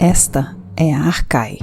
Esta é a Arcai.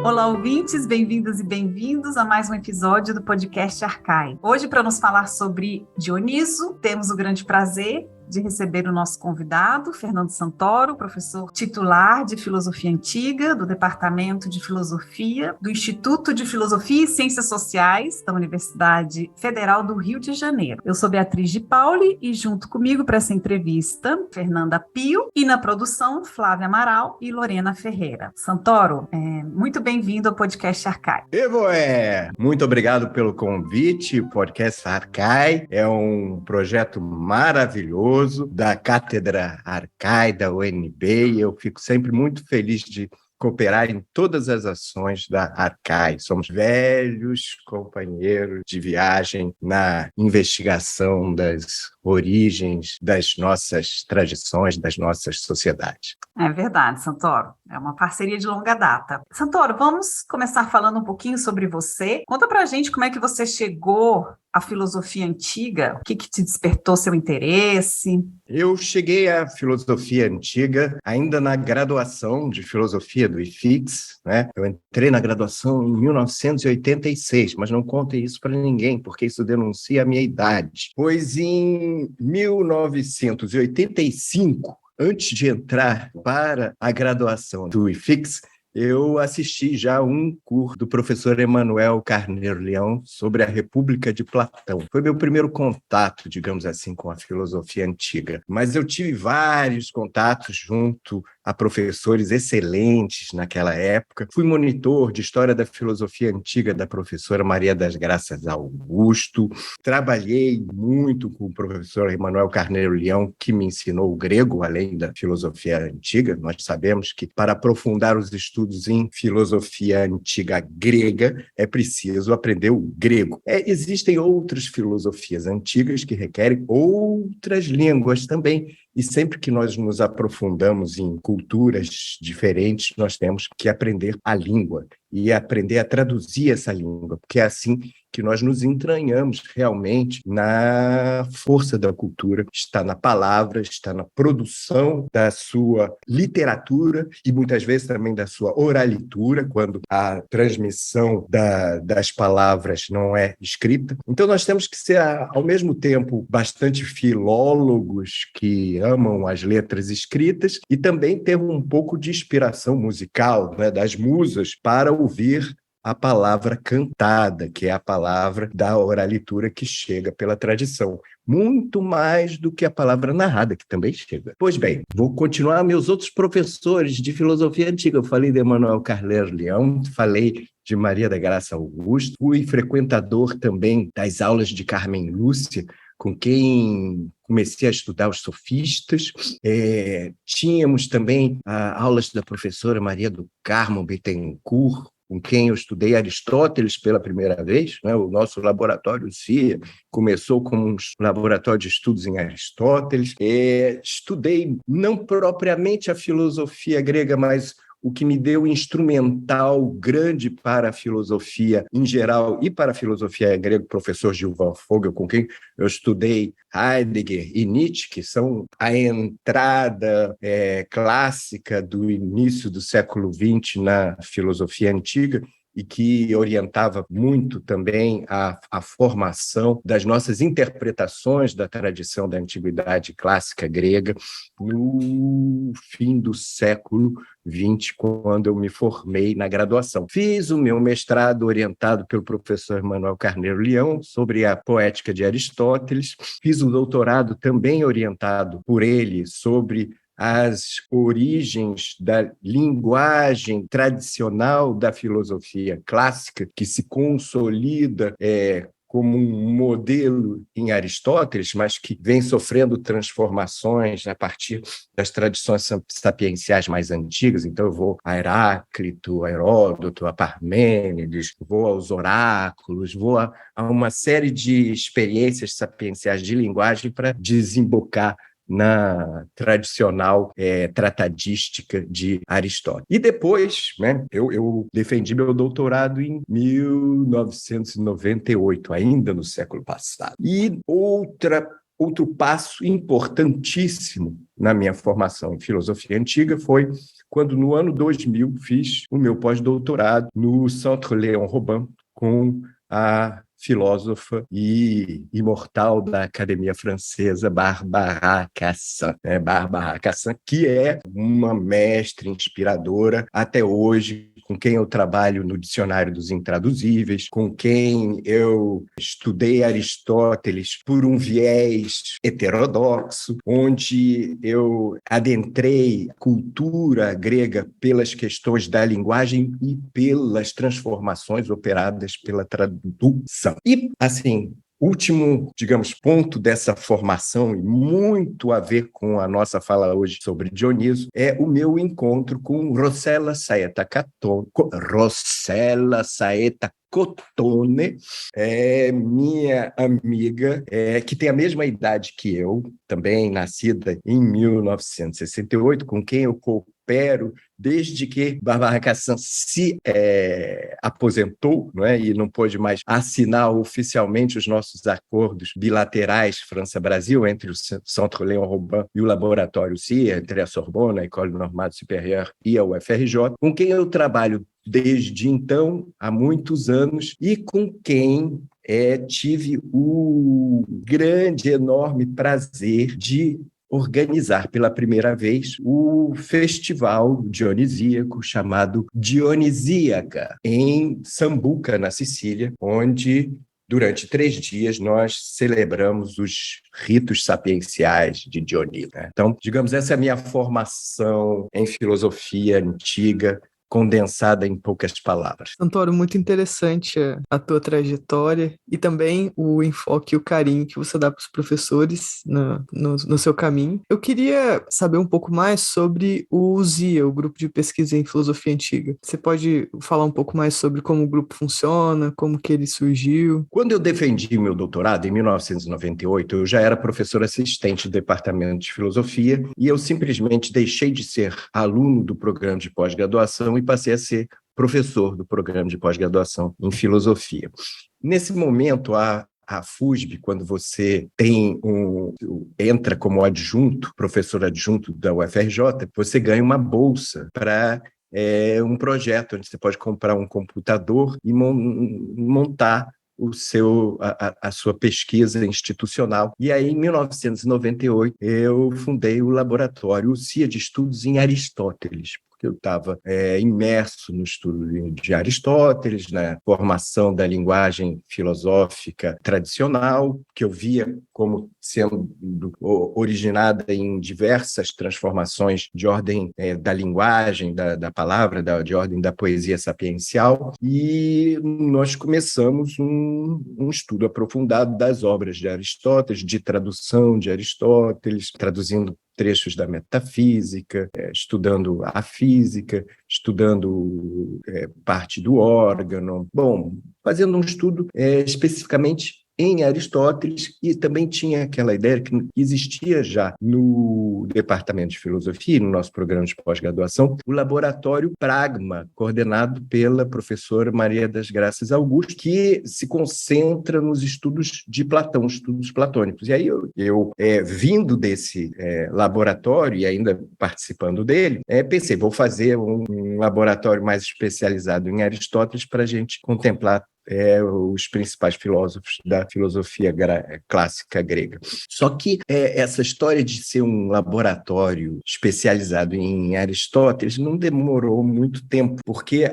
Olá, ouvintes, bem-vindas e bem-vindos a mais um episódio do podcast Arcai. Hoje, para nos falar sobre Dioniso, temos o grande prazer de receber o nosso convidado, Fernando Santoro, professor titular de Filosofia Antiga do Departamento de Filosofia do Instituto de Filosofia e Ciências Sociais da Universidade Federal do Rio de Janeiro. Eu sou Beatriz de Pauli e junto comigo para essa entrevista, Fernanda Pio e na produção, Flávia Amaral e Lorena Ferreira. Santoro, muito bem-vindo ao podcast Arcai. Muito obrigado pelo convite. O podcast Arcai é um projeto maravilhoso da Cátedra Arcai, da UNB, e eu fico sempre muito feliz de cooperar em todas as ações da Arcai. Somos velhos companheiros de viagem na investigação das origens das nossas tradições, das nossas sociedades. É verdade, Santoro. É uma parceria de longa data. Santoro, vamos começar falando um pouquinho sobre você. Conta pra gente como é que você chegou à filosofia antiga, o que te despertou seu interesse? Eu cheguei à filosofia antiga ainda na graduação de filosofia do IFIX, né? Eu entrei na graduação em 1986, mas não contem isso para ninguém, porque isso denuncia a minha idade. Pois em 1985, antes de entrar para a graduação do IFIX, eu assisti já um curso do professor Emmanuel Carneiro Leão sobre a República de Platão. Foi meu primeiro contato, digamos assim, com a filosofia antiga. Mas eu tive vários contatos junto a professores excelentes naquela época. Fui monitor de História da Filosofia Antiga da professora Maria das Graças Augusto. Trabalhei muito com o professor Emmanuel Carneiro Leão, que me ensinou o grego, além da filosofia antiga. Nós sabemos que para aprofundar os estudos em filosofia antiga grega, é preciso aprender o grego. Existem outras filosofias antigas que requerem outras línguas também. E sempre que nós nos aprofundamos em culturas diferentes, nós temos que aprender a língua e aprender a traduzir essa língua, porque é assim que nós nos entranhamos realmente na força da cultura, está na palavra, está na produção da sua literatura e muitas vezes também da sua oralitura, quando a transmissão das palavras não é escrita. Então nós temos que ser, ao mesmo tempo, bastante filólogos que amam as letras escritas e também ter um pouco de inspiração musical, né, das musas, para ouvir a palavra cantada, que é a palavra da oralitura que chega pela tradição. Muito mais do que a palavra narrada, que também chega. Pois bem, vou continuar meus outros professores de filosofia antiga. Eu falei de Emmanuel Carneiro Leão, falei de Maria da Graça Augusto, fui frequentador também das aulas de Carmen Lúcia, com quem comecei a estudar os sofistas. Tínhamos também aulas da professora Maria do Carmo Bittencourt, com quem eu estudei Aristóteles pela primeira vez, né? O nosso laboratório CIA começou como um laboratório de estudos em Aristóteles. Estudei não propriamente a filosofia grega, mas o que me deu um instrumental grande para a filosofia em geral e para a filosofia grega, o professor Gilvan Fogel, com quem eu estudei Heidegger e Nietzsche, que são a entrada clássica do início do século XX na filosofia antiga, e que orientava muito também a formação das nossas interpretações da tradição da antiguidade clássica grega no fim do século XX, quando eu me formei na graduação. Fiz o meu mestrado orientado pelo professor Emmanuel Carneiro Leão sobre a poética de Aristóteles. Fiz o doutorado também orientado por ele sobre as origens da linguagem tradicional da filosofia clássica, que se consolida como um modelo em Aristóteles, mas que vem sofrendo transformações a partir das tradições sapienciais mais antigas. Então, eu vou a Heráclito, a Heródoto, a Parmênides, vou aos oráculos, vou a uma série de experiências sapienciais de linguagem para desembocar na tradicional tratadística de Aristóteles. E depois, né, eu defendi meu doutorado em 1998, ainda no século passado. E outro passo importantíssimo na minha formação em filosofia antiga foi quando, no ano 2000, fiz o meu pós-doutorado no Centre Léon Robin com a filósofa e imortal da Academia Francesa, Barbara Cassin. Barbara Cassin, que é uma mestre inspiradora até hoje, com quem eu trabalho no Dicionário dos Intraduzíveis, com quem eu estudei Aristóteles por um viés heterodoxo, onde eu adentrei a cultura grega pelas questões da linguagem e pelas transformações operadas pela tradução. E, assim, último, digamos, ponto dessa formação, e muito a ver com a nossa fala hoje sobre Dioniso, é o meu encontro com Rossella Saetta Cotone, minha amiga, que tem a mesma idade que eu, também nascida em 1968, com quem eu coopero desde que Barbara Cassin se aposentou, não é? E não pôde mais assinar oficialmente os nossos acordos bilaterais França-Brasil entre o Centre Léon Robin e o Laboratório CIA, entre a Sorbonne, a École Normale Supérieure e a UFRJ, com quem eu trabalho desde então, há muitos anos, e com quem tive o grande, enorme prazer de organizar pela primeira vez o festival dionisíaco chamado Dionisíaca, em Sambuca, na Sicília, onde, durante 3 dias, nós celebramos os ritos sapienciais de Dioniso. Então, digamos, essa é a minha formação em filosofia antiga, condensada em poucas palavras. Santoro, muito interessante a tua trajetória e também o enfoque e o carinho que você dá para os professores no seu caminho. Eu queria saber um pouco mais sobre o ZIA, o Grupo de Pesquisa em Filosofia Antiga. Você pode falar um pouco mais sobre como o grupo funciona, como que ele surgiu? Quando eu defendi meu doutorado, em 1998, eu já era professor assistente do Departamento de Filosofia e eu simplesmente deixei de ser aluno do programa de pós-graduação e passei a ser professor do programa de pós-graduação em filosofia. Nesse momento, a FUSB, quando você entra como adjunto, professor adjunto da UFRJ, você ganha uma bolsa para um projeto onde você pode comprar um computador e montar a sua pesquisa institucional. E aí, em 1998, eu fundei o laboratório CIA de Estudos em Aristóteles, porque eu estava imerso no estudo de Aristóteles, na formação da linguagem filosófica tradicional, que eu via como sendo originada em diversas transformações de ordem da linguagem, da palavra, de ordem da poesia sapiencial, e nós começamos um estudo aprofundado das obras de Aristóteles, de tradução de Aristóteles, traduzindo trechos da metafísica, estudando a física, estudando parte do órgão, fazendo um estudo especificamente em Aristóteles, e também tinha aquela ideia que existia já no Departamento de Filosofia, no nosso programa de pós-graduação, o Laboratório Pragma, coordenado pela professora Maria das Graças Augusto, que se concentra nos estudos de Platão, estudos platônicos. E aí eu vindo desse laboratório e ainda participando dele, pensei, vou fazer um laboratório mais especializado em Aristóteles para a gente contemplar os principais filósofos da filosofia clássica grega. Só que essa história de ser um laboratório especializado em Aristóteles não demorou muito tempo, porque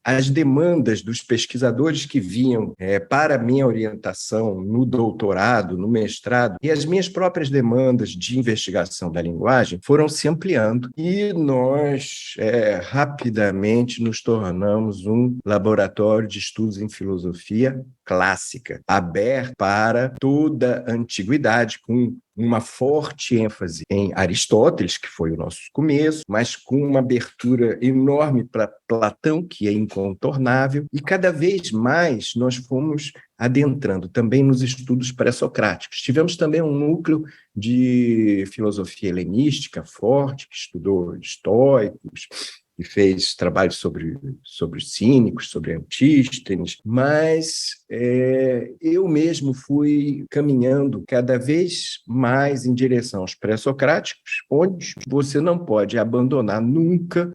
as demandas dos pesquisadores que vinham para a minha orientação no doutorado, no mestrado, e as minhas próprias demandas de investigação da linguagem foram se ampliando, e nós rapidamente nos tornamos um laboratório de estudo estudos em filosofia clássica, aberta para toda a antiguidade, com uma forte ênfase em Aristóteles, que foi o nosso começo, mas com uma abertura enorme para Platão, que é incontornável, e cada vez mais nós fomos adentrando também nos estudos pré-socráticos. Tivemos também um núcleo de filosofia helenística forte, que estudou estoicos, e fez trabalhos sobre os cínicos, sobre Antístenes, mas eu mesmo fui caminhando cada vez mais em direção aos pré-socráticos, onde você não pode abandonar nunca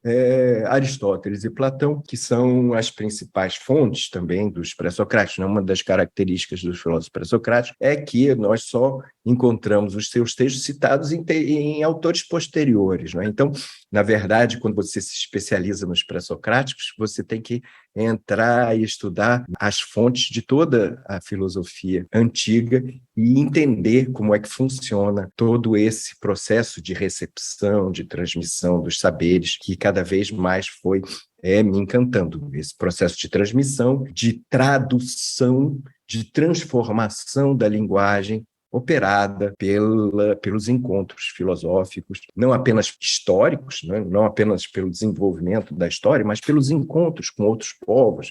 Aristóteles e Platão, que são as principais fontes também dos pré-socráticos. Uma das características dos filósofos pré-socráticos é que nós só encontramos os seus textos citados em autores posteriores, não é? Então, na verdade, quando você se especializa nos pré-socráticos, você tem que entrar e estudar as fontes de toda a filosofia antiga e entender como é que funciona todo esse processo de recepção, de transmissão dos saberes, que cada vez mais foi me encantando. Esse processo de transmissão, de tradução, de transformação da linguagem operada pelos encontros filosóficos, não apenas históricos, né? Não apenas pelo desenvolvimento da história, mas pelos encontros com outros povos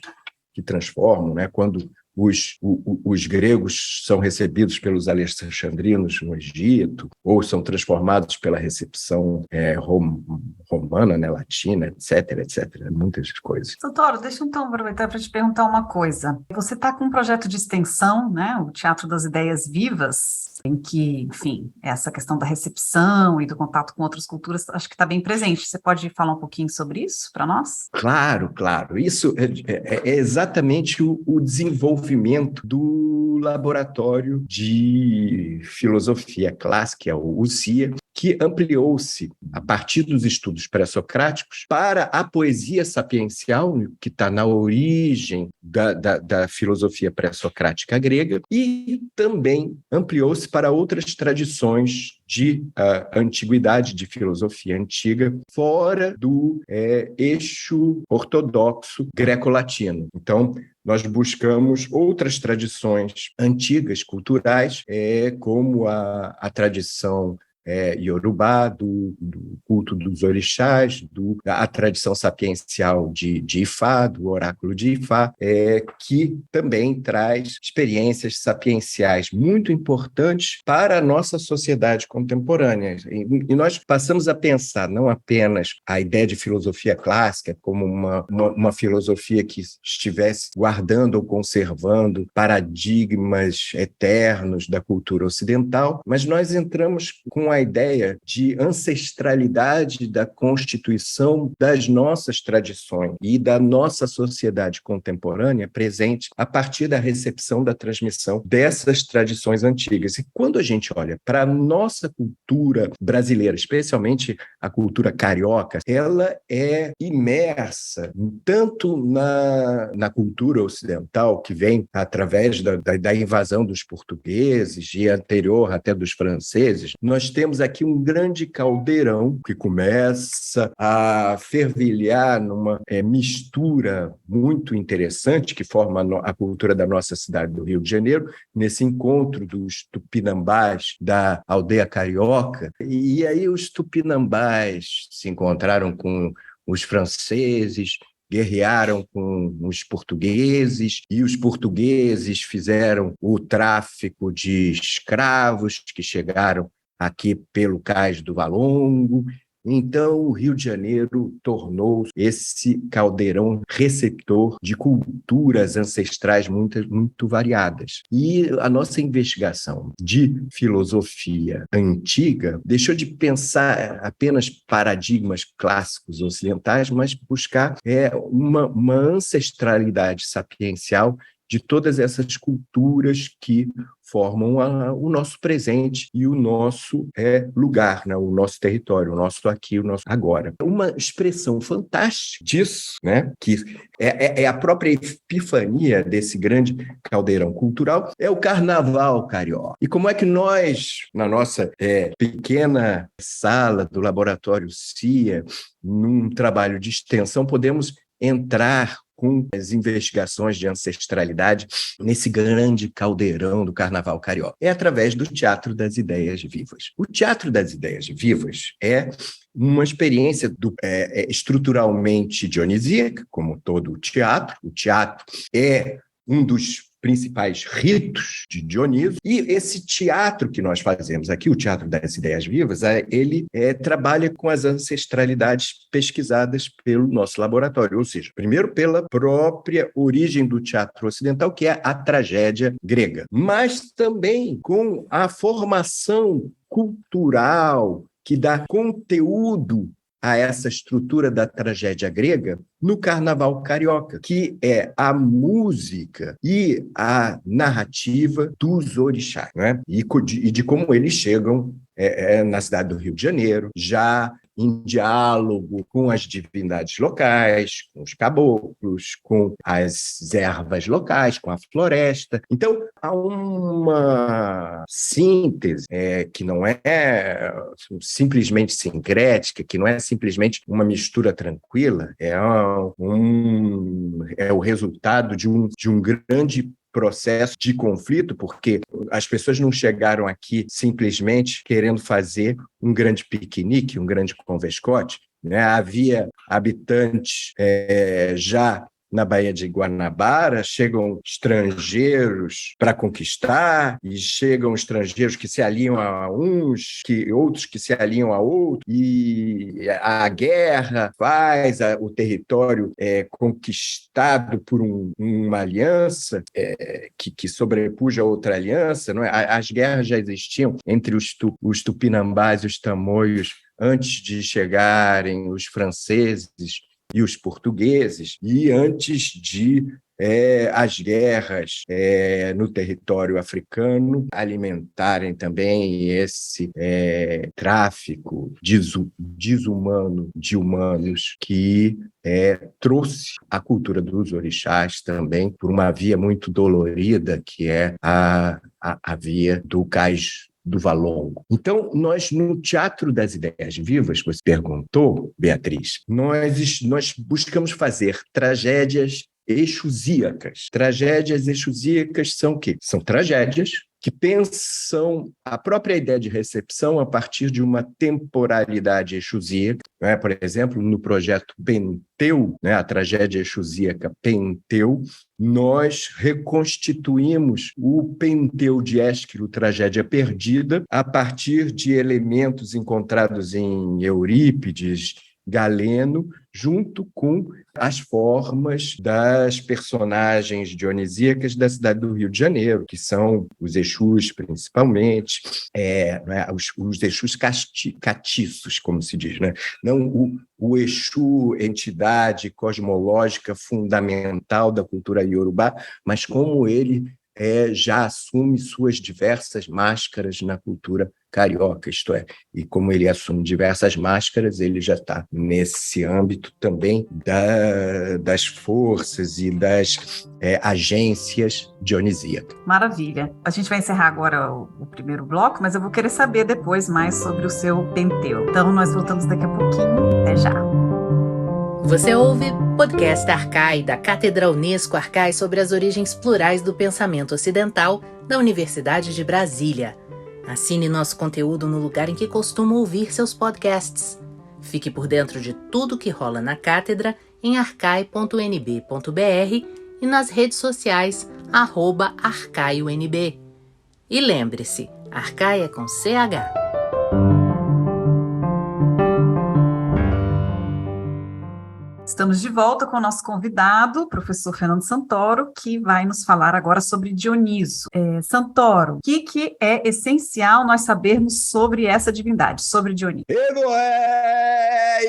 que transformam, né? Quando os gregos são recebidos pelos alexandrinos no Egito, ou são transformados pela recepção romana, né, latina, etc., muitas coisas. Santoro, deixa eu então aproveitar para te perguntar uma coisa. Você está com um projeto de extensão, né, o Teatro das Ideias Vivas, em que, enfim, essa questão da recepção e do contato com outras culturas, acho que está bem presente. Você pode falar um pouquinho sobre isso para nós? Claro. Isso é exatamente o desenvolvimento do Laboratório de Filosofia Clássica, o CIA, que ampliou-se a partir dos estudos pré-socráticos para a poesia sapiencial, que está na origem da filosofia pré-socrática grega, e também ampliou-se para outras tradições de antiguidade, de filosofia antiga, fora do eixo ortodoxo greco-latino. Então, nós buscamos outras tradições antigas, culturais, como a tradição Yorubá, do culto dos orixás, a tradição sapiencial de Ifá, do oráculo de Ifá, que também traz experiências sapienciais muito importantes para a nossa sociedade contemporânea. E nós passamos a pensar não apenas a ideia de filosofia clássica como uma filosofia que estivesse guardando ou conservando paradigmas eternos da cultura ocidental, mas nós entramos com a ideia de ancestralidade da constituição das nossas tradições e da nossa sociedade contemporânea presente a partir da recepção, da transmissão dessas tradições antigas. E quando a gente olha para a nossa cultura brasileira, especialmente a cultura carioca, ela é imersa tanto na cultura ocidental, que vem através da invasão dos portugueses e anterior até dos franceses. Nós temos aqui um grande caldeirão que começa a fervilhar numa mistura muito interessante que forma a cultura da nossa cidade do Rio de Janeiro, nesse encontro dos tupinambás da aldeia carioca. E aí os tupinambás se encontraram com os franceses, guerrearam com os portugueses, e os portugueses fizeram o tráfico de escravos que chegaram aqui pelo Cais do Valongo. Então, o Rio de Janeiro tornou esse caldeirão receptor de culturas ancestrais muito variadas. E a nossa investigação de filosofia antiga deixou de pensar apenas paradigmas clássicos ocidentais, mas buscar uma ancestralidade sapiencial de todas essas culturas que formam o nosso presente e o nosso lugar, né? O nosso território, o nosso aqui, o nosso agora. Uma expressão fantástica disso, né? Que é a própria epifania desse grande caldeirão cultural, é o carnaval carioca. E como é que nós, na nossa pequena sala do Laboratório CIA, num trabalho de extensão, podemos entrar com as investigações de ancestralidade nesse grande caldeirão do carnaval carioca? É através do Teatro das Ideias Vivas. O Teatro das Ideias Vivas é uma experiência estruturalmente dionisíaca, como todo o teatro. O teatro é um dos principais ritos de Dioniso, e esse teatro que nós fazemos aqui, o Teatro das Ideias Vivas, ele trabalha com as ancestralidades pesquisadas pelo nosso laboratório, ou seja, primeiro pela própria origem do teatro ocidental, que é a tragédia grega, mas também com a formação cultural que dá conteúdo a essa estrutura da tragédia grega no carnaval carioca, que é a música e a narrativa dos orixás, né? E de como eles chegam na cidade do Rio de Janeiro, já em diálogo com as divindades locais, com os caboclos, com as ervas locais, com a floresta. Então, há uma síntese que não é simplesmente sincrética, que não é simplesmente uma mistura tranquila, é o resultado de um grande processo de conflito, porque as pessoas não chegaram aqui simplesmente querendo fazer um grande piquenique, um grande convescote, né? Havia habitantes já na Baía de Guanabara, chegam estrangeiros para conquistar, e chegam estrangeiros que se aliam a uns, outros que se aliam a outros, e a guerra faz o território conquistado por uma aliança que sobrepuja outra aliança. Não é? As guerras já existiam entre os tupinambás e os tamoios antes de chegarem os franceses e os portugueses, e antes de as guerras no território africano alimentarem também esse tráfico desumano de humanos que trouxe a cultura dos orixás também por uma via muito dolorida, que é a via do cais do Valongo. Então, nós, no Teatro das Ideias Vivas, você perguntou, Beatriz, nós buscamos fazer tragédias exusíacas. Tragédias exusíacas são o quê? São tragédias que pensam a própria ideia de recepção a partir de uma temporalidade exusíaca. Né? Por exemplo, no projeto Penteu, né, a tragédia exusíaca Penteu, nós reconstituímos o Penteu de Ésquilo, Tragédia Perdida, a partir de elementos encontrados em Eurípides, Galeno, junto com as formas das personagens dionisíacas da cidade do Rio de Janeiro, que são os Exus, principalmente, né, os Exus catiços, como se diz, né? Não o Exu, entidade cosmológica fundamental da cultura iorubá, mas como ele já assume suas diversas máscaras na cultura carioca, isto é, e como ele assume diversas máscaras, ele já está nesse âmbito também das forças e das agências dionisíacas. Maravilha. A gente vai encerrar agora o primeiro bloco, mas eu vou querer saber depois mais sobre o seu Penteu. Então, nós voltamos daqui a pouquinho. Até já. Você ouve Podcast Arcai, da Cátedra Unesco Arcai sobre as origens plurais do pensamento ocidental da Universidade de Brasília. Assine nosso conteúdo no lugar em que costuma ouvir seus podcasts. Fique por dentro de tudo que rola na cátedra em arcai.nb.br e nas redes sociais @arcaionb. E lembre-se, Arcai é com CH. Estamos de volta com o nosso convidado, o professor Fernando Santoro, que vai nos falar agora sobre Dioniso. Santoro, o que é essencial nós sabermos sobre essa divindade, sobre Dioniso? Evoé,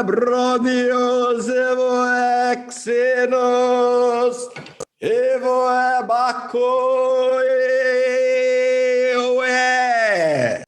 brodios, evoé, xenos, evoé, bacoi,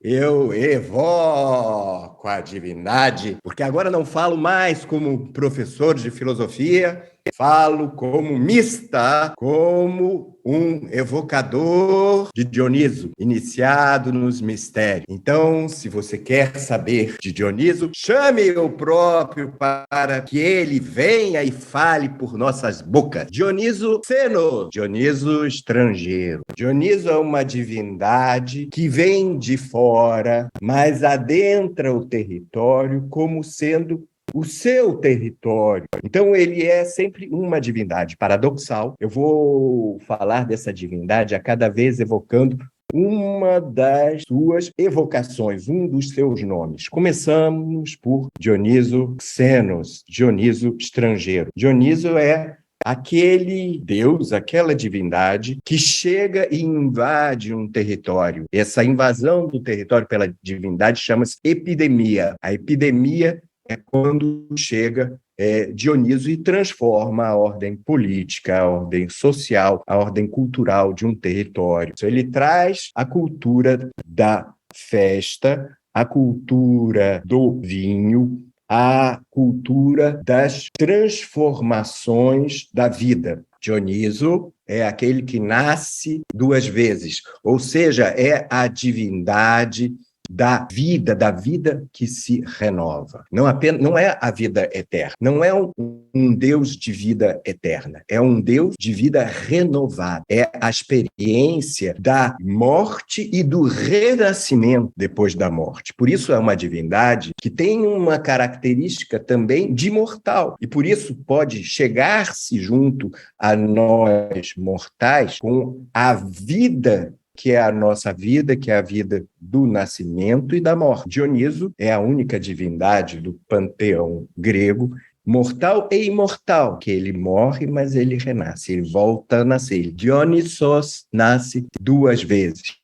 eu evoco a divindade, porque agora não falo mais como professor de filosofia, falo como mista, como um evocador de Dioniso, iniciado nos mistérios. Então, se você quer saber de Dioniso, chame o próprio para que ele venha e fale por nossas bocas. Dioniso Xeno, Dioniso estrangeiro. Dioniso é uma divindade que vem de fora, mas adentra o território como sendo o seu território. Então, ele é sempre uma divindade paradoxal. Eu vou falar dessa divindade a cada vez evocando uma das suas evocações, um dos seus nomes. Começamos por Dioniso Xenos, Dioniso estrangeiro. Dioniso é aquele Deus, aquela divindade que chega e invade um território. Essa invasão do território pela divindade chama-se epidemia. A epidemia é quando chega Dioniso e transforma a ordem política, a ordem social, a ordem cultural de um território. Ele traz a cultura da festa, a cultura do vinho, a cultura das transformações da vida. Dioniso é aquele que nasce duas vezes, ou seja, é a divindade da vida que se renova. Não é a vida eterna, não é um Deus de vida eterna, é um Deus de vida renovada. É a experiência da morte e do renascimento depois da morte. Por isso é uma divindade que tem uma característica também de mortal, e por isso pode chegar-se junto a nós mortais com a vida que é a nossa vida, que é a vida do nascimento e da morte. Dioniso é a única divindade do panteão grego, mortal e imortal, que ele morre, mas ele renasce, ele volta a nascer. Dionisos nasce duas vezes,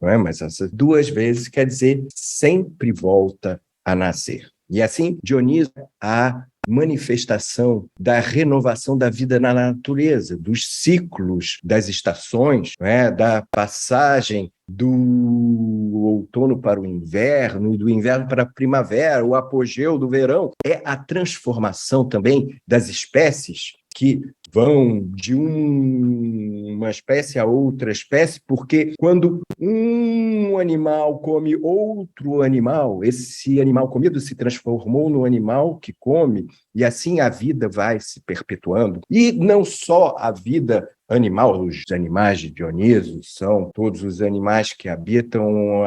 não é? Mas essas duas vezes quer dizer sempre volta a nascer. E assim, Dioniso é a manifestação da renovação da vida na natureza, dos ciclos das estações, né? Da passagem do outono para o inverno e do inverno para a primavera, o apogeu do verão. É a transformação também das espécies que vão de uma espécie a outra espécie, porque quando um animal come outro animal, esse animal comido se transformou no animal que come, e assim a vida vai se perpetuando. E não só a vida animal, os animais de Dioniso são todos os animais que habitam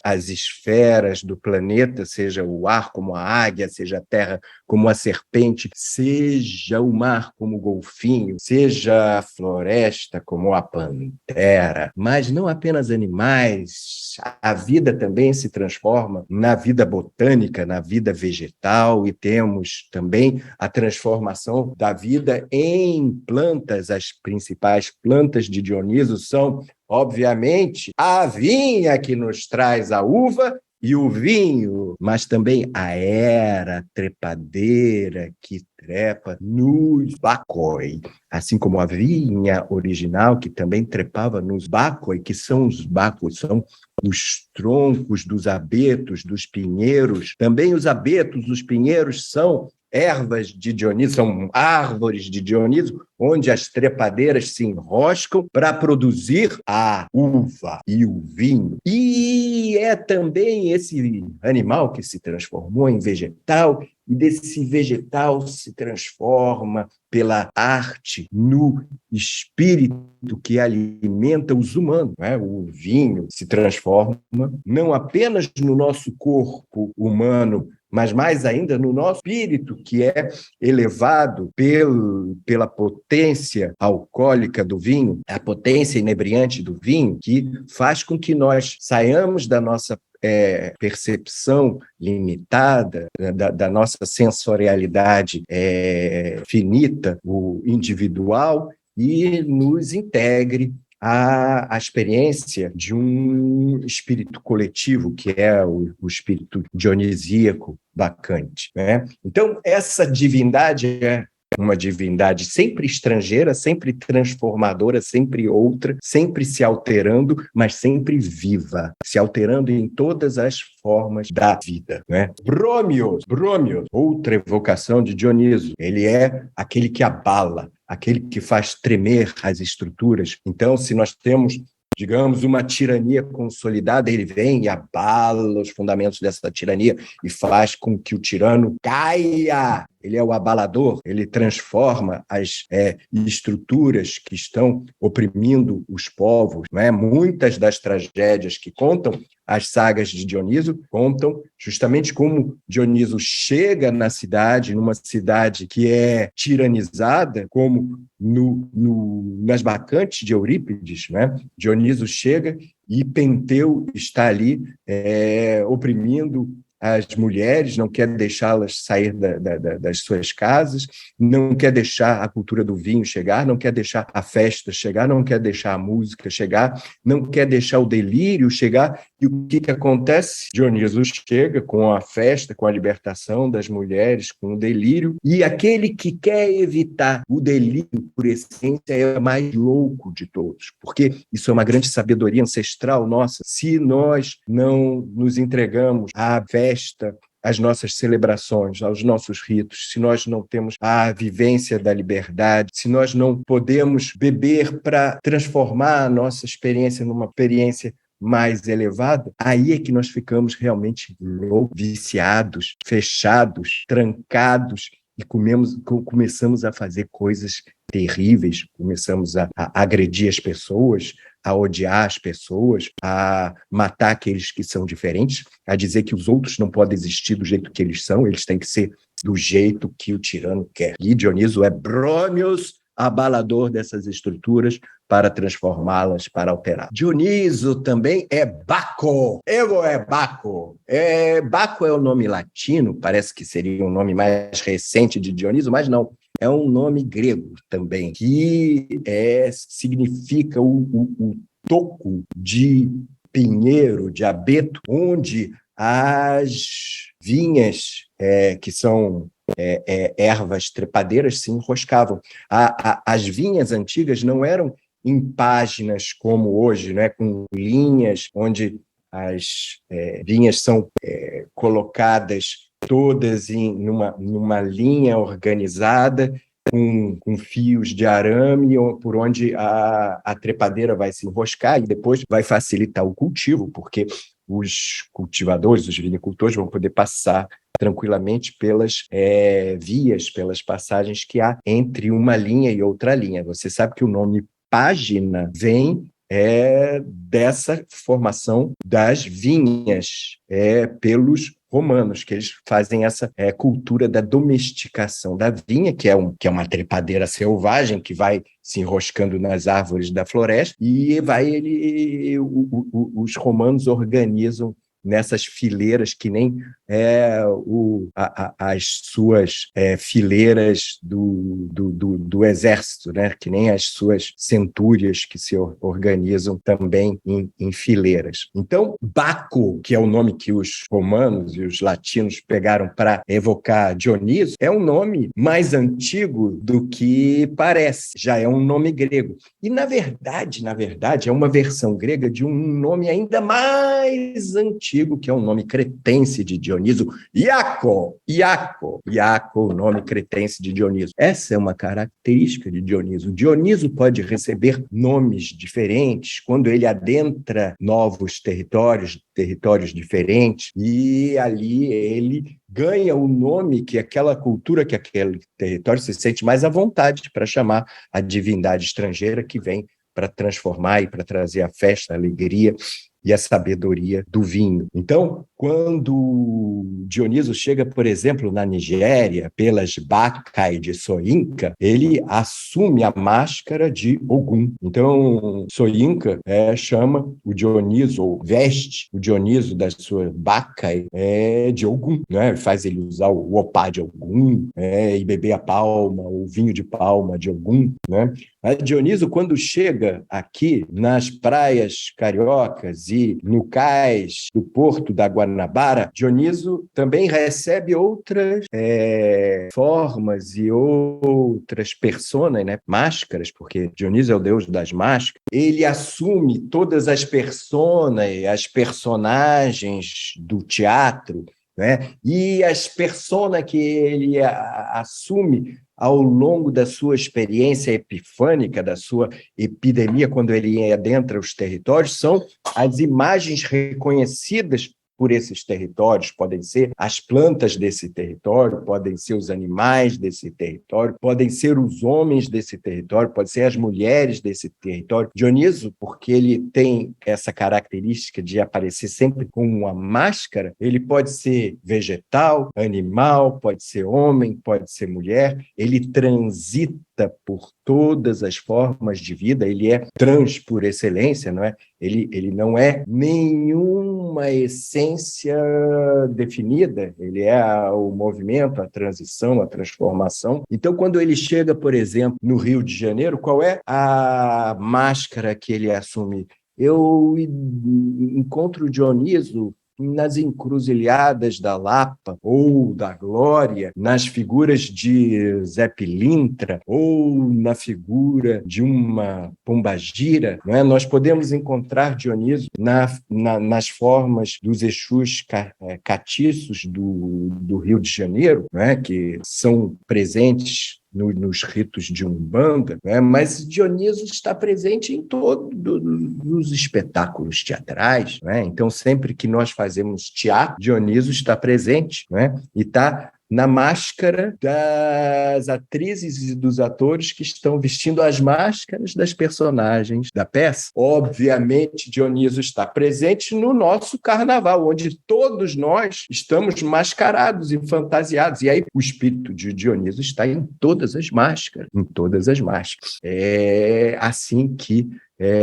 as esferas do planeta, seja o ar como a águia, seja a terra como a serpente, seja o mar como o golfinho, seja a floresta como a pantera. Mas não apenas animais, a vida também se transforma na vida botânica, na vida vegetal, e temos também a transformação da vida em plantas. As principais plantas de Dioniso são, obviamente, a vinha, que nos traz a uva e o vinho, mas também a era trepadeira que trepa nos bacoi, assim como a vinha original que também trepava nos bacoi, que são os bacoi, são os troncos dos abetos, dos pinheiros. Também os abetos, os pinheiros são ervas de Dioniso, são árvores de Dioniso, onde as trepadeiras se enroscam para produzir a uva e o vinho. E é também esse animal que se transformou em vegetal, e desse vegetal se transforma pela arte no espírito que alimenta os humanos, não é? O vinho se transforma não apenas no nosso corpo humano, mas mais ainda no nosso espírito, que é elevado pela potência alcoólica do vinho, a potência inebriante do vinho, que faz com que nós saiamos da nossa percepção limitada, da nossa sensorialidade finita, o individual, e nos integre a experiência de um espírito coletivo, que é o espírito dionisíaco bacante, né? Então, essa divindade uma divindade sempre estrangeira, sempre transformadora, sempre outra, sempre se alterando, mas sempre viva, se alterando em todas as formas da vida, né? Brômios, outra evocação de Dioniso, ele é aquele que abala, aquele que faz tremer as estruturas. Então, se nós temos, digamos, uma tirania consolidada, ele vem e abala os fundamentos dessa tirania e faz com que o tirano caia. Ele é o abalador, ele transforma as estruturas que estão oprimindo os povos, não é? Muitas das tragédias que contam as sagas de Dioniso contam justamente como Dioniso chega na cidade, numa cidade que é tiranizada, como nas Bacantes de Eurípides, né? Dioniso chega e Penteu está ali oprimindo as mulheres, não quer deixá-las sair das suas casas, não quer deixar a cultura do vinho chegar, não quer deixar a festa chegar, não quer deixar a música chegar, não quer deixar o delírio chegar. E o que acontece? Dioniso chega com a festa, com a libertação das mulheres, com o delírio, e aquele que quer evitar o delírio, por essência, é o mais louco de todos, porque isso é uma grande sabedoria ancestral nossa. Se nós não nos entregamos à festa, às nossas celebrações, aos nossos ritos, se nós não temos a vivência da liberdade, se nós não podemos beber para transformar a nossa experiência numa experiência mais elevada, aí é que nós ficamos realmente loucos, viciados, fechados, trancados e começamos a fazer coisas terríveis, começamos a agredir as pessoas, a odiar as pessoas, a matar aqueles que são diferentes, a dizer que os outros não podem existir do jeito que eles são, eles têm que ser do jeito que o tirano quer. E Dioniso é Brômios, abalador dessas estruturas para transformá-las, para alterar. Dioniso também é Baco. Baco. Baco é o nome latino, parece que seria um nome mais recente de Dioniso, mas não. É um nome grego também, que significa o toco de pinheiro, de abeto, onde as vinhas, que são ervas trepadeiras, se enroscavam. As vinhas antigas não eram em páginas como hoje, né, com linhas, onde as vinhas são colocadas todas numa linha organizada, com fios de arame, por onde a trepadeira vai se enroscar e depois vai facilitar o cultivo, porque os cultivadores, os vinicultores vão poder passar tranquilamente pelas vias, pelas passagens que há entre uma linha e outra linha. Você sabe que o nome página vem dessa formação das vinhas pelos romanos, que eles fazem essa cultura da domesticação da vinha, que é uma trepadeira selvagem que vai se enroscando nas árvores da floresta, e os romanos organizam nessas fileiras que nem as suas fileiras do exército, né? Que nem as suas centúrias que se organizam também em fileiras. Então, Baco, que é o nome que os romanos e os latinos pegaram para evocar Dioniso, é um nome mais antigo do que parece, já é um nome grego. E, na verdade, é uma versão grega de um nome ainda mais antigo, que é o nome cretense de Dioniso, Iaco, o nome cretense de Dioniso. Essa é uma característica de Dioniso. Dioniso pode receber nomes diferentes quando ele adentra novos territórios diferentes, e ali ele ganha o nome que aquela cultura, que aquele território se sente mais à vontade para chamar a divindade estrangeira que vem para transformar e para trazer a festa, a alegria e a sabedoria do vinho. Então, quando Dioniso chega, por exemplo, na Nigéria, pelas Bacai de Soyinka, ele assume a máscara de Ogum. Então, Soyinka chama o Dioniso, ou veste o Dioniso da sua Bacai de Ogum, né? Faz ele usar o opá de Ogum, e beber a palma, o vinho de palma de Ogum, né? Dioniso, quando chega aqui nas praias cariocas e no cais do Porto da Guanabara, Dioniso também recebe outras formas e outras personas, né? Máscaras, porque Dioniso é o deus das máscaras. Ele assume todas as personas, as personagens do teatro, né? E as personas que ele assume ao longo da sua experiência epifânica, da sua epidemia, quando ele adentra os territórios, são as imagens reconhecidas por esses territórios. Podem ser as plantas desse território, podem ser os animais desse território, podem ser os homens desse território, podem ser as mulheres desse território. Dioniso, porque ele tem essa característica de aparecer sempre com uma máscara, ele pode ser vegetal, animal, pode ser homem, pode ser mulher, ele transita por todas as formas de vida, ele é trans por excelência, não é? Ele não é nenhuma essência definida, ele é o movimento, a transição, a transformação. Então, quando ele chega, por exemplo, no Rio de Janeiro, qual é a máscara que ele assume? Eu encontro Dioniso nas encruzilhadas da Lapa ou da Glória, nas figuras de Zé Pilintra ou na figura de uma pombagira, não é? Nós podemos encontrar Dioniso nas formas dos Exus catiços do Rio de Janeiro, não é? Que são presentes nos ritos de Umbanda, né? Mas Dioniso está presente em todos os espetáculos teatrais, né? Então, sempre que nós fazemos teatro, Dioniso está presente, né? E está na máscara das atrizes e dos atores que estão vestindo as máscaras das personagens da peça. Obviamente, Dioniso está presente no nosso carnaval, onde todos nós estamos mascarados e fantasiados. E aí o espírito de Dioniso está em todas as máscaras, em todas as máscaras. É assim que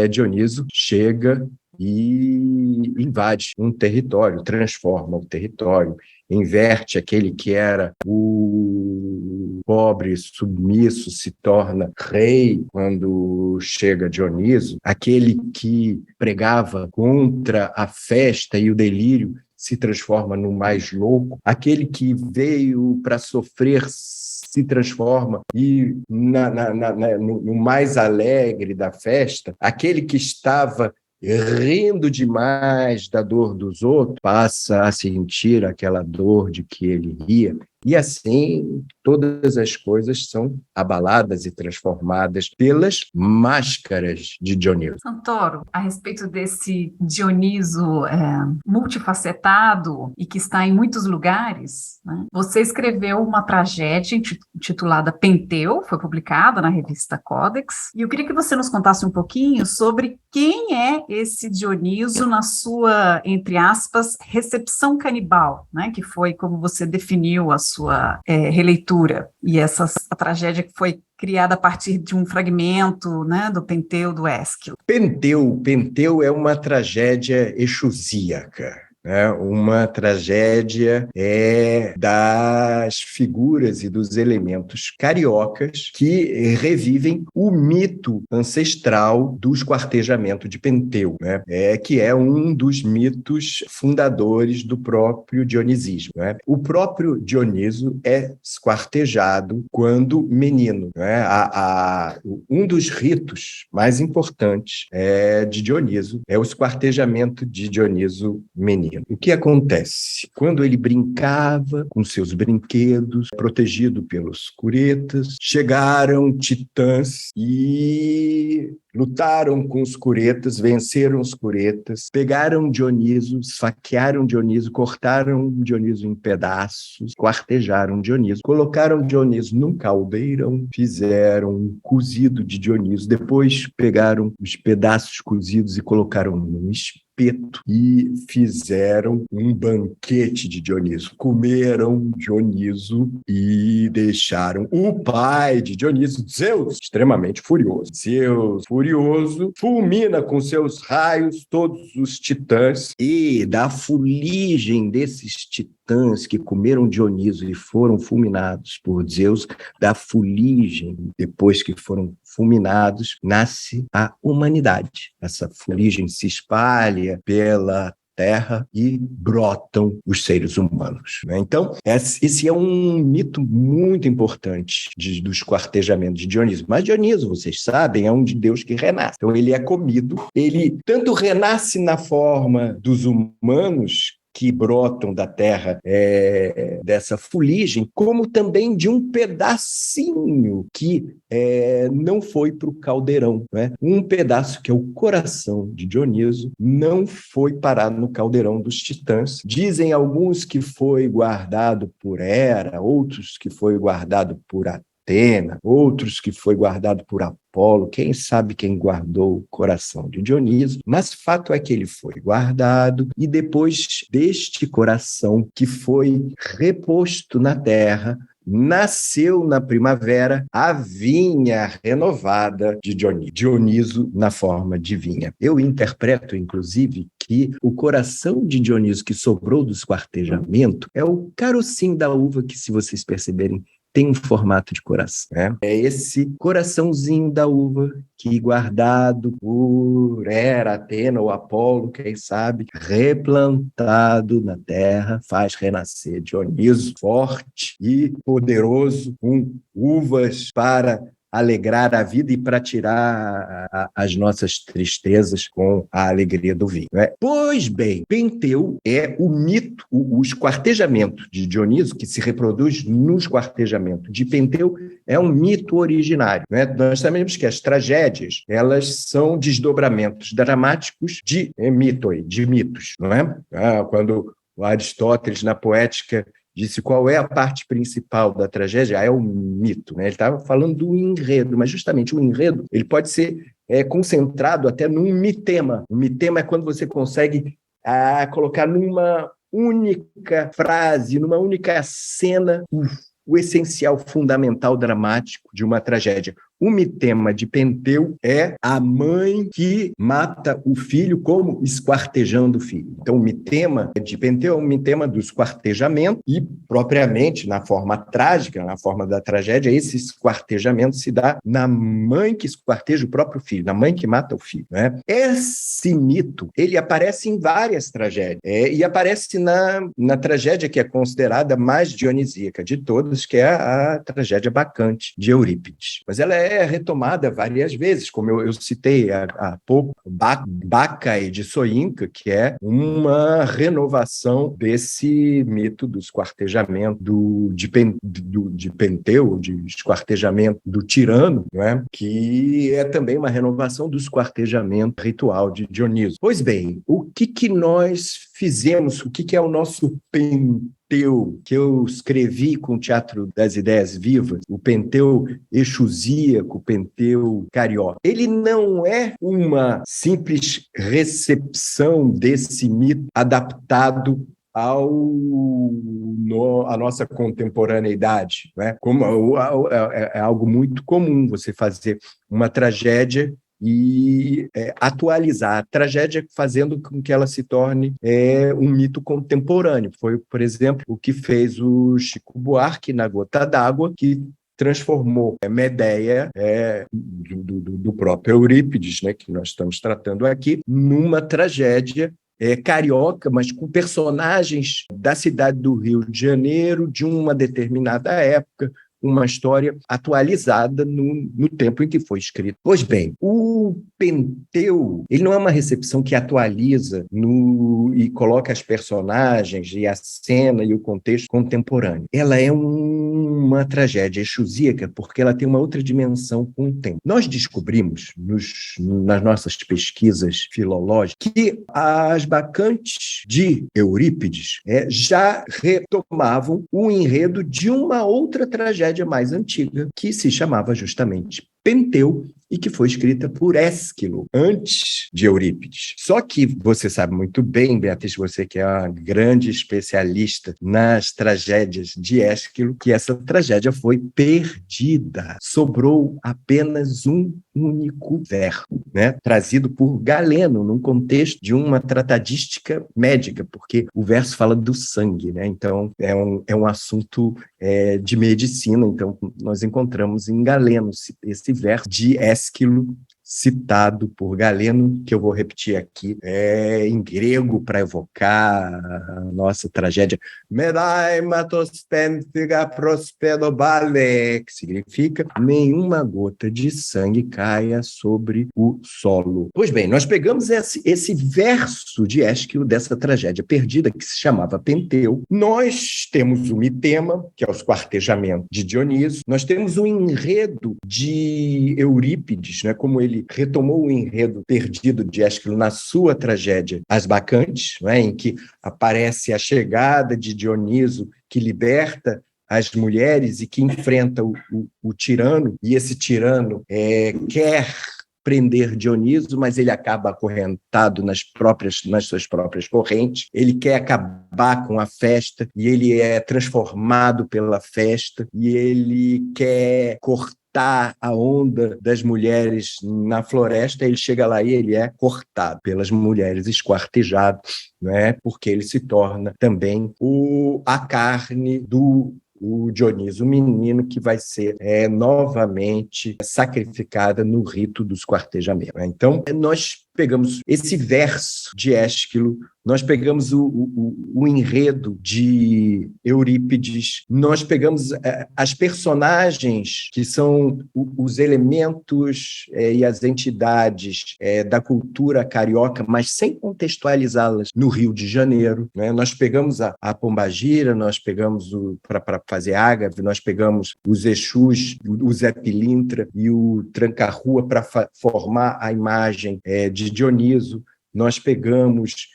Dioniso chega e invade um território, transforma o território, inverte aquele que era o pobre submisso, se torna rei quando chega Dioniso, aquele que pregava contra a festa e o delírio se transforma no mais louco, aquele que veio para sofrer se transforma e no mais alegre da festa, aquele que estava rindo demais da dor dos outros, passa a sentir aquela dor de que ele ria. E assim, todas as coisas são abaladas e transformadas pelas máscaras de Dioniso. Santoro, a respeito desse Dioniso multifacetado e que está em muitos lugares, né? Você escreveu uma tragédia intitulada Penteu, foi publicada na revista Codex, e eu queria que você nos contasse um pouquinho sobre quem é esse Dioniso na sua, entre aspas, recepção canibal, né? Que foi como você definiu a sua releitura, e a tragédia que foi criada a partir de um fragmento, né, do Penteu do Ésquilo. Penteu é uma tragédia exusíaca. Uma tragédia das figuras e dos elementos cariocas que revivem o mito ancestral do esquartejamento de Penteu, né? Que é um dos mitos fundadores do próprio dionisismo, né? O próprio Dioniso é esquartejado quando menino, né? Um dos ritos mais importantes de Dioniso é o esquartejamento de Dioniso menino. O que acontece? Quando ele brincava com seus brinquedos, protegido pelos curetas, chegaram titãs e lutaram com os curetas, venceram os curetas, pegaram Dioniso, esfaquearam Dioniso, cortaram Dioniso em pedaços, quartejaram Dioniso, colocaram Dioniso num caldeirão, fizeram um cozido de Dioniso, depois pegaram os pedaços cozidos e colocaram num espeto e fizeram um banquete de Dioniso. Comeram Dioniso e deixaram o pai de Dionísio, Zeus, extremamente furioso. Zeus, furioso, fulmina com seus raios todos os titãs e da fuligem desses titãs que comeram Dionísio e foram fulminados por Zeus, da fuligem, depois que foram fulminados, nasce a humanidade. Essa fuligem se espalha pela terra e brotam os seres humanos, né? Então, esse é um mito muito importante do esquartejamento de Dionísio. Mas Dionísio, vocês sabem, é um deus que renasce. Então, ele é comido, ele tanto renasce na forma dos humanos que brotam da terra dessa fuligem, como também de um pedacinho que não foi para o caldeirão, né? Um pedaço que é o coração de Dionísio não foi parar no caldeirão dos titãs. Dizem alguns que foi guardado por Hera, outros que foi guardado por Atena, outros que foi guardado por Apolo, quem sabe quem guardou o coração de Dionísio, mas fato é que ele foi guardado e depois deste coração que foi reposto na terra, nasceu na primavera a vinha renovada de Dionísio. Dionísio na forma de vinha. Eu interpreto, inclusive, que o coração de Dionísio que sobrou do esquartejamento é o carocinho da uva que, se vocês perceberem, tem um formato de coração, né? É esse coraçãozinho da uva que, guardado por Hera, Atena ou Apolo, quem sabe, replantado na terra, faz renascer Dionísio forte e poderoso, com uvas para alegrar a vida e para tirar as nossas tristezas com a alegria do vinho, né? Pois bem, Penteu é o mito, o esquartejamento de Dionísio, que se reproduz no esquartejamento de Penteu, é um mito originário, né? Nós sabemos que as tragédias, elas são desdobramentos dramáticos de mitos, não é? Quando o Aristóteles, na Poética, disse qual é a parte principal da tragédia, é o mito, né? Ele estava falando do enredo, mas justamente o enredo ele pode ser concentrado até num mitema. Um mitema é quando você consegue colocar numa única frase, numa única cena, o essencial, fundamental, dramático de uma tragédia. O mitema de Penteu é a mãe que mata o filho como esquartejando o filho. Então, o mitema de Penteu é um mitema do esquartejamento e, propriamente, na forma trágica, na forma da tragédia, esse esquartejamento se dá na mãe que esquarteja o próprio filho, na mãe que mata o filho, né? Esse mito, ele aparece em várias tragédias e aparece na tragédia que é considerada mais dionisíaca de todas, que é a tragédia Bacante, de Eurípides. Mas ela é retomada várias vezes, como eu citei há pouco, Baccae de Soinca, que é uma renovação desse mito do esquartejamento de Penteu, de esquartejamento do tirano, né? Que é também uma renovação do esquartejamento ritual de Dionísio. Pois bem, o que nós fizemos, o que é o nosso Penteu, que eu escrevi com o Teatro das Ideias Vivas, o Penteu exusíaco, o Penteu carioca. Ele não é uma simples recepção desse mito adaptado à nossa contemporaneidade, né? É algo muito comum você fazer uma tragédia e atualizar a tragédia, fazendo com que ela se torne um mito contemporâneo. Foi, por exemplo, o que fez o Chico Buarque na Gota d'Água, que transformou Medeia do próprio Eurípides, né, que nós estamos tratando aqui, numa tragédia carioca, mas com personagens da cidade do Rio de Janeiro, de uma determinada época, uma história atualizada no tempo em que foi escrito. Pois bem, o Penteu, ele não é uma recepção que atualiza e coloca as personagens e a cena e o contexto contemporâneo. Ela é uma tragédia exusíaca porque ela tem uma outra dimensão com o tempo. Nós descobrimos, nas nossas pesquisas filológicas, que as Bacantes de Eurípides já retomavam o enredo de uma outra tragédia mais antiga, que se chamava justamente Penteu, e que foi escrita por Ésquilo, antes de Eurípides. Só que você sabe muito bem, Beatriz, você que é uma grande especialista nas tragédias de Ésquilo, que essa tragédia foi perdida. Sobrou apenas um único verso, né? Trazido por Galeno, num contexto de uma tratadística médica, porque o verso fala do sangue, né? Então, é um assunto de medicina. Então, nós encontramos em Galeno esse verso de Ésquilo, citado por Galeno, que eu vou repetir aqui, em grego, para evocar a nossa tragédia. Medai matos pemphiga prospedobale, que significa nenhuma gota de sangue caia sobre o solo. Pois bem, nós pegamos esse verso de Ésquilo, dessa tragédia perdida, que se chamava Penteu. Nós temos o mitema, que é os quartejamentos de Dioniso. Nós temos o enredo de Eurípides, né, como ele retomou o enredo perdido de Ésquilo na sua tragédia As Bacantes, né, em que aparece a chegada de Dioniso, que liberta as mulheres e que enfrenta o tirano, e esse tirano quer prender Dioniso, mas ele acaba acorrentado nas suas próprias correntes. Ele quer acabar com a festa e ele é transformado pela festa e ele quer cortar a onda das mulheres na floresta. Ele chega lá e ele é cortado pelas mulheres, esquartejado, né? Porque ele se torna também a carne do Dioniso, o menino que vai ser novamente sacrificada no rito dos quartejamentos. Então, nós pegamos esse verso de Ésquilo, nós pegamos o enredo de Eurípides, nós pegamos as personagens que são os elementos e as entidades da cultura carioca, mas sem contextualizá-las no Rio de Janeiro, né? Nós pegamos a Pombagira, nós pegamos para fazer ágave, nós pegamos os Exus, o Zé Pilintra e o Tranca-Rua para formar a imagem de Dioniso. Nós pegamos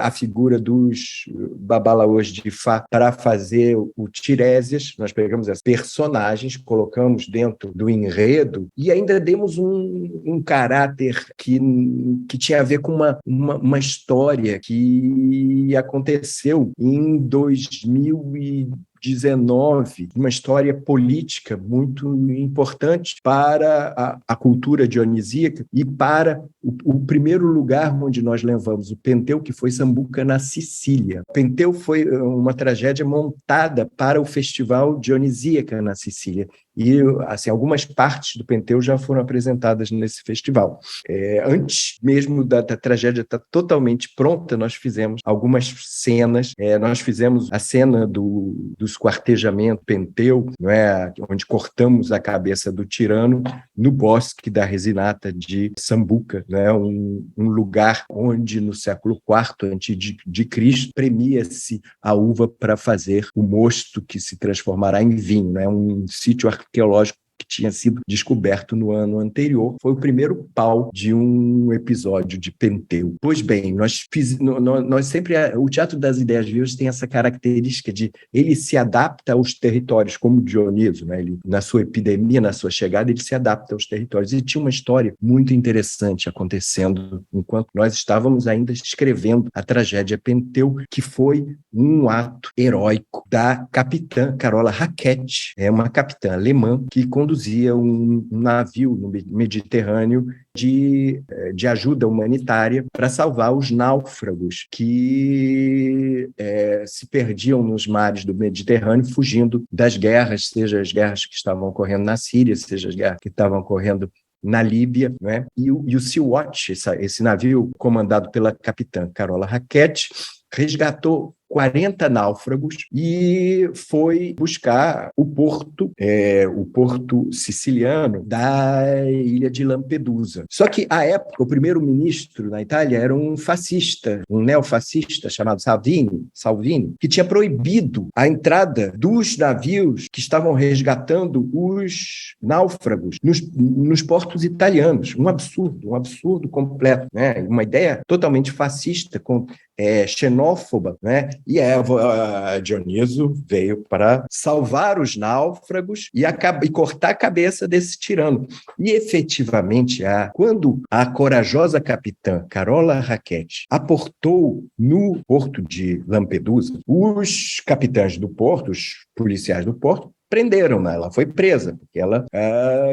a figura dos babalaôs de Fá para fazer o Tiresias. Nós pegamos as personagens, colocamos dentro do enredo e ainda demos um caráter que tinha a ver com uma história que aconteceu em 2019, uma história política muito importante para a cultura dionisíaca e para o primeiro lugar onde nós levamos o Penteu, que foi Sambuca, na Sicília. Penteu foi uma tragédia montada para o Festival Dionisíaca na Sicília. E assim, algumas partes do Penteu já foram apresentadas nesse festival. Antes mesmo da tragédia estar totalmente pronta, nós fizemos algumas cenas. Nós fizemos a cena dos quartejamentos Penteu, não é? Onde cortamos a cabeça do tirano no bosque da Resinata de Sambuca, né? Um lugar onde no século IV a.C. premia-se a uva para fazer o mosto que se transformará em vinho, né? Um sítio arqueológico que tinha sido descoberto no ano anterior. Foi o primeiro pau de um episódio de Penteu. Pois bem, nós sempre... O Teatro das Ideias Vivas tem essa característica de ele se adapta aos territórios, como Dioniso, né? Ele, na sua epidemia, na sua chegada, ele se adapta aos territórios. E tinha uma história muito interessante acontecendo enquanto nós estávamos ainda escrevendo a tragédia Penteu, que foi um ato heróico da capitã Carola Rackete, uma capitã alemã que conduzia um navio no Mediterrâneo de ajuda humanitária para salvar os náufragos que se perdiam nos mares do Mediterrâneo, fugindo das guerras, seja as guerras que estavam ocorrendo na Síria, seja as guerras que estavam ocorrendo na Líbia, né? E o Sea-Watch, esse navio comandado pela capitã Carola Rackete, resgatou 40 náufragos e foi buscar o porto siciliano da ilha de Lampedusa. Só que, à época, o primeiro-ministro na Itália era um fascista, um neofascista chamado Salvini, que tinha proibido a entrada dos navios que estavam resgatando os náufragos nos portos italianos. Um absurdo completo, né? Uma ideia totalmente fascista, xenófoba, né? E Dioniso veio para salvar os náufragos e cortar a cabeça desse tirano. E, efetivamente, quando a corajosa capitã Carola Rackete aportou no porto de Lampedusa, os capitães do porto, os policiais do porto, prenderam-na, ela foi presa, porque ela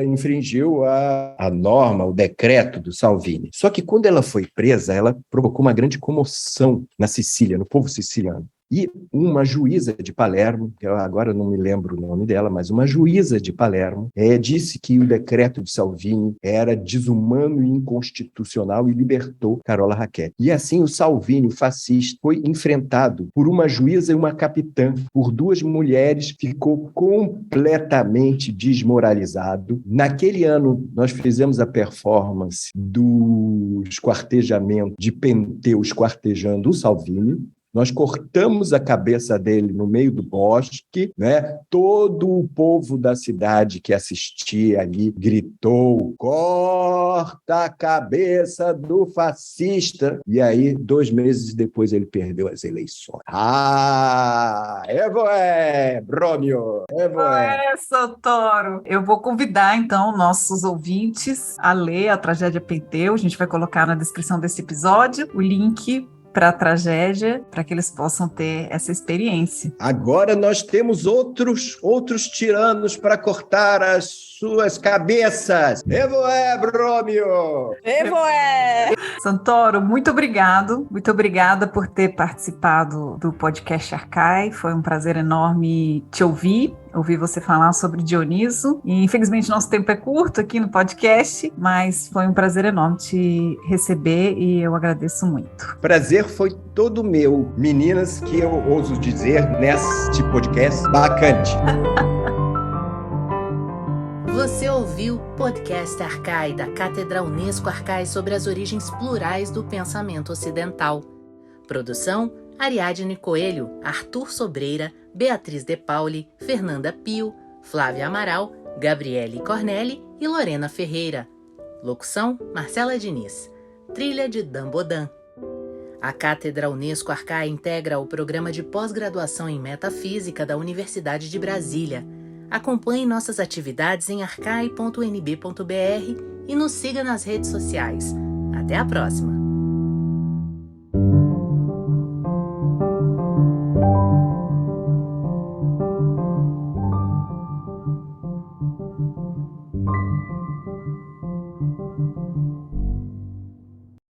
infringiu a norma, o decreto do Salvini. Só que quando ela foi presa, ela provocou uma grande comoção na Sicília, no povo siciliano. E uma juíza de Palermo, eu agora não me lembro o nome dela, mas uma juíza de Palermo disse que o decreto de Salvini era desumano e inconstitucional e libertou Carola Rackete. E assim o Salvini, o fascista, foi enfrentado por uma juíza e uma capitã, por duas mulheres, ficou completamente desmoralizado. Naquele ano, nós fizemos a performance do esquartejamento de Penteu esquartejando o Salvini. Nós cortamos a cabeça dele no meio do bosque, né? Todo o povo da cidade que assistia ali gritou: corta a cabeça do fascista! E aí, 2 meses depois, ele perdeu as eleições. Brômio! Santoro! Eu vou convidar, então, nossos ouvintes a ler a Tragédia Penteu. A gente vai colocar na descrição desse episódio o link para a tragédia, para que eles possam ter essa experiência. Agora nós temos outros tiranos para cortar as suas cabeças. Brômio! Santoro, muito obrigado. Muito obrigada por ter participado do podcast Arcai. Foi um prazer enorme te ouvir você falar sobre Dioniso. E, infelizmente, nosso tempo é curto aqui no podcast, mas foi um prazer enorme te receber e eu agradeço muito. Prazer foi todo meu, meninas, que eu ouso dizer neste podcast bacante. Você ouviu o podcast Arcai da Cátedra Unesco Arcai sobre as origens plurais do pensamento ocidental. Produção: Ariadne Coelho, Arthur Sobreira, Beatriz De Pauli, Fernanda Pio, Flávia Amaral, Gabriele Cornelli e Lorena Ferreira. Locução: Marcela Diniz. Trilha de Dan Bodan. A Cátedra Unesco Arcai integra o programa de pós-graduação em Metafísica da Universidade de Brasília. Acompanhe nossas atividades em arcai.unb.br e nos siga nas redes sociais. Até a próxima!